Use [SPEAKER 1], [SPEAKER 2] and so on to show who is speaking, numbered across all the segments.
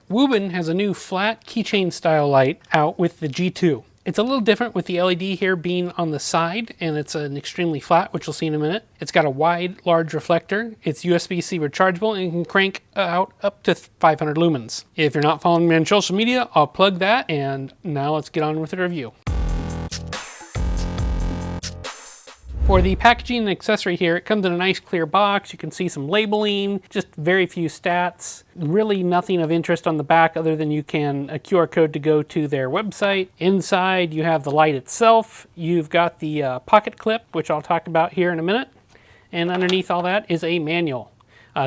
[SPEAKER 1] Wuben has a new flat keychain style light out with the G2. It's a little different with the LED here being on the side, and it's an extremely flat, which you'll see in a minute. It's got a wide, large reflector. It's USB-C rechargeable and can crank out up to 500 lumens. If you're not following me on social media, I'll plug that, and now let's get on with the review. For the packaging and accessory here, it comes in a nice clear box. You can see some labeling, just very few stats. Really nothing of interest on the back other than you can a QR code to go to their website. Inside you have the light itself. You've got the pocket clip, which I'll talk about here in a minute. And underneath all that is a manual.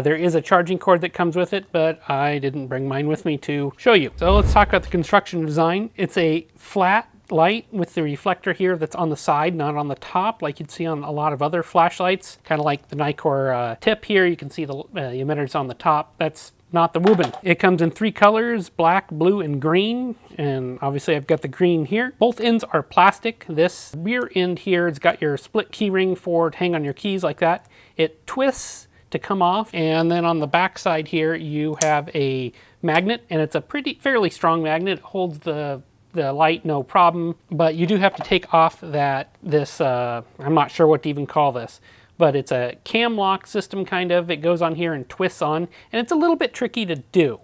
[SPEAKER 1] There is a charging cord that comes with it, but I didn't bring mine with me to show you. So let's talk about the construction design. It's a flat light with the reflector here that's on the side, not on the top like you'd see on a lot of other flashlights. Kind of like the Nikkor tip here, you can see the emitters on the top. That's not the Wuben. It comes in 3 colors, black, blue, and green. And obviously I've got the green here. Both ends are plastic. This rear end here has got your split key ring for to hang on your keys like that. It twists to come off, and then on the back side here you have a magnet, and it's a fairly strong magnet. It holds the light no problem, but you do have to take off this I'm not sure what to even call this, but it's a cam lock system kind of. It goes on here and twists on, and it's a little bit tricky to do.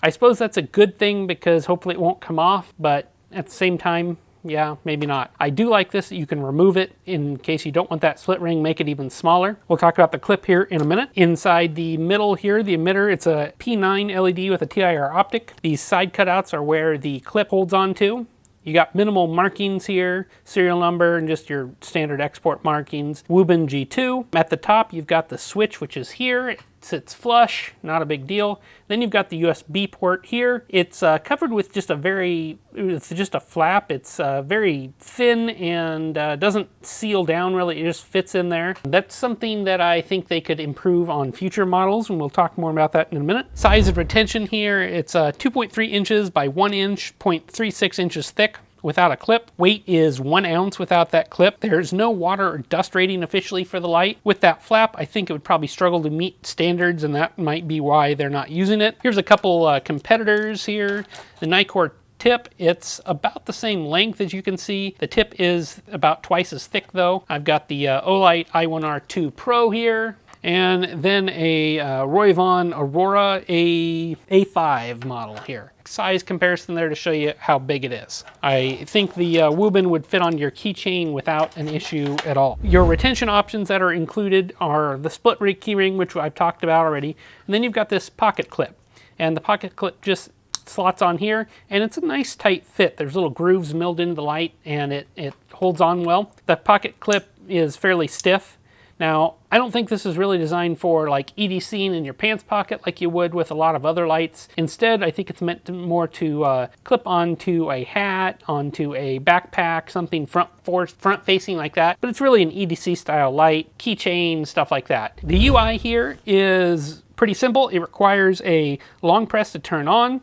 [SPEAKER 1] I suppose that's a good thing because hopefully it won't come off, but at the same time, yeah, maybe not. I do like this. You can remove it in case you don't want that split ring, make it even smaller. We'll talk about the clip here in a minute. Inside the middle here, the emitter, it's a P9 LED with a TIR optic. These side cutouts are where the clip holds on to. You got minimal markings here, serial number, and just your standard export markings. Wuben G2. At the top, you've got the switch, which is here. It sits flush, not a big deal. Then you've got the USB port here. It's covered with just it's just a flap. It's very thin and doesn't seal down really. It just fits in there. That's something that I think they could improve on future models, and we'll talk more about that in a minute. Size of retention here, it's 2.3 inches by 1 inch, 0.36 inches thick. Without a clip. Weight is 1 ounce without that clip. There's no water or dust rating officially for the light. With that flap, I think it would probably struggle to meet standards, and that might be why they're not using it. Here's a couple competitors here. The Nikkor tip, it's about the same length as you can see. The tip is about twice as thick though. I've got the Olight i1R2 Pro here. And then a Roivon Aurora A5 model here. Size comparison there to show you how big it is. I think the Wuben would fit on your keychain without an issue at all. Your retention options that are included are the split keyring, which I've talked about already. And then you've got this pocket clip. And the pocket clip just slots on here, and it's a nice tight fit. There's little grooves milled into the light, and it holds on well. The pocket clip is fairly stiff. Now, I don't think this is really designed for like EDCing in your pants pocket like you would with a lot of other lights. Instead, I think it's meant more to clip onto a hat, onto a backpack, something front-facing like that. But it's really an EDC style light, keychain, stuff like that. The UI here is pretty simple. It requires a long press to turn on.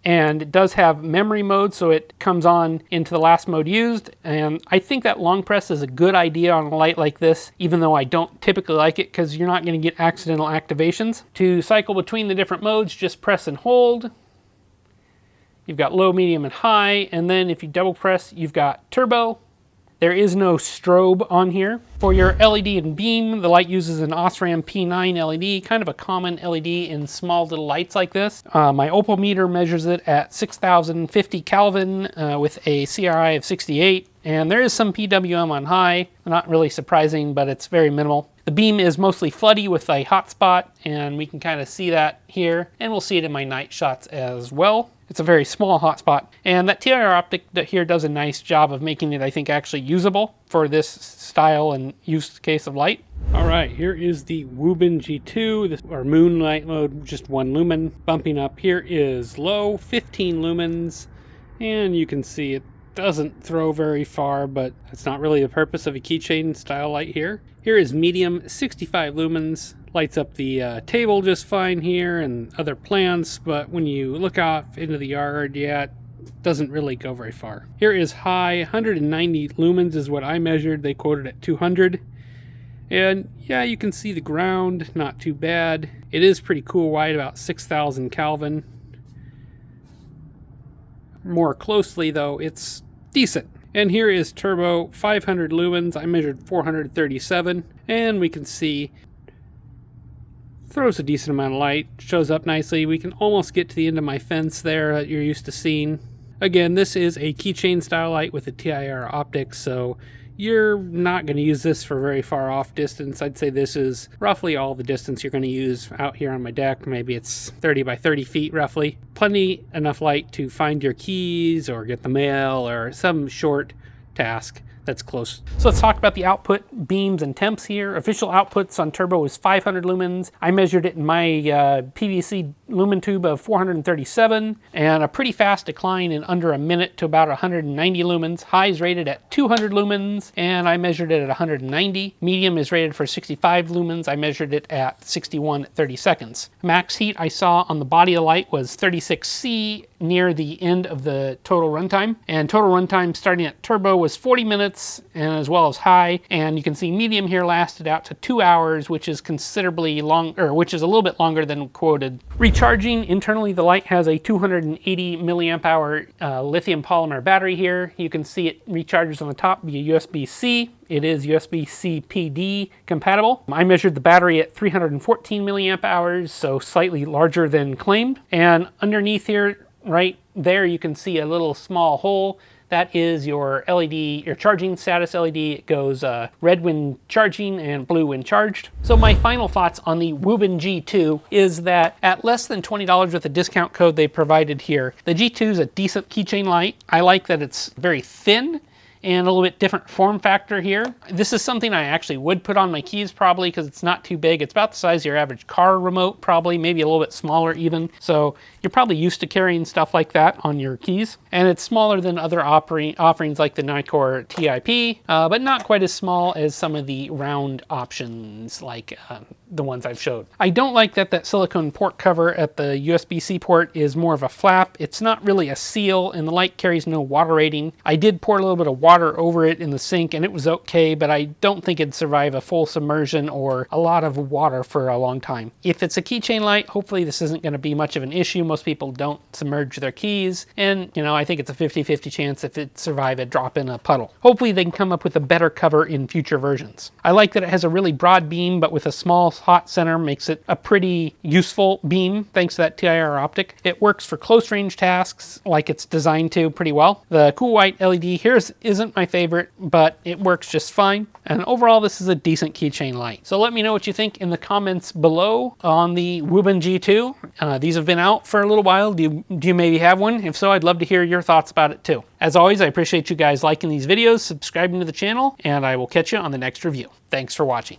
[SPEAKER 1] And it does have memory mode, so it comes on into the last mode used. And I think that long press is a good idea on a light like this, even though I don't typically like it because you're not going to get accidental activations. To cycle between the different modes, just press and hold. You've got low, medium, and high. And then if you double press, you've got turbo. There is no strobe on here. For your LED and beam, the light uses an Osram P9 LED, kind of a common LED in small little lights like this. My Opal meter measures it at 6050 Kelvin with a CRI of 68, and there is some PWM on high. Not really surprising, but it's very minimal. The beam is mostly floody with a hotspot, and we can kind of see that here, and we'll see it in my night shots as well. It's a very small hotspot, and that TIR optic here does a nice job of making it, I think, actually usable for this style and use case of light. All right, here is the Wuben G2, or moonlight mode, just 1 lumen. Bumping up here is low, 15 lumens, and you can see it doesn't throw very far, but that's not really the purpose of a keychain style light here. Here is medium, 65 lumens. Lights up the table just fine here and other plants, but when you look off into the yard, yeah, it doesn't really go very far. Here is high, 190 lumens is what I measured. They quoted at 200. And yeah, you can see the ground, not too bad. It is pretty cool white, about 6,000 Kelvin. More closely though, it's decent. And here is turbo, 500 lumens. I measured 437, and we can see throws a decent amount of light, shows up nicely. We can almost get to the end of my fence there that you're used to seeing. Again, this is a keychain style light with a TIR optic, so you're not going to use this for very far off distance. I'd say this is roughly all the distance you're going to use out here on my deck. Maybe it's 30 by 30 feet roughly. Plenty enough light to find your keys or get the mail or some short task that's close. So let's talk about the output beams and temps here. Official outputs on turbo is 500 lumens. I measured it in my PVC lumen tube of 437, and a pretty fast decline in under a minute to about 190 lumens. High is rated at 200 lumens, and I measured it at 190. Medium is rated for 65 lumens. I measured it at 61 at 30 seconds. Max heat I saw on the body of the light was 36C near the end of the total runtime, and total runtime starting at turbo was 40 minutes and as well as high, and you can see medium here lasted out to 2 hours, which is considerably long, or which is a little bit longer than quoted. Recharging internally, the light has a 280 milliamp hour lithium polymer battery here. You can see it recharges on the top via USB-C. It is USB-C PD compatible. I measured the battery at 314 milliamp hours, so slightly larger than claimed. And underneath here, right there, you can see a little small hole. That is your LED, your charging status LED. It goes red when charging and blue when charged. So my final thoughts on the Wuben G2 is that at less than $20 with the discount code they provided here, the G2 is a decent keychain light. I like that it's very thin and a little bit different form factor here. This is something I actually would put on my keys probably because it's not too big. It's about the size of your average car remote probably, maybe a little bit smaller even. So you're probably used to carrying stuff like that on your keys. And it's smaller than other offerings like the Nikkor TIP, but not quite as small as some of the round options like the ones I've showed. I don't like that silicone port cover at the USB-C port is more of a flap. It's not really a seal, and the light carries no water rating. I did pour a little bit of water over it in the sink and it was okay, but I don't think it'd survive a full submersion or a lot of water for a long time. If it's a keychain light, hopefully this isn't going to be much of an issue. Most people don't submerge their keys, and you know, I think it's a 50-50 chance if it survive a drop in a puddle. Hopefully they can come up with a better cover in future versions. I like that it has a really broad beam, but with a small hot center makes it a pretty useful beam thanks to that TIR optic. It works for close range tasks like it's designed to pretty well. The cool white LED here isn't my favorite, but it works just fine. And overall, this is a decent keychain light. So let me know what you think in the comments below on the Wuben G2. These have been out for a little while. Do you maybe have one? If so, I'd love to hear your thoughts about it too. As always, I appreciate you guys liking these videos, subscribing to the channel, and I will catch you on the next review. Thanks for watching.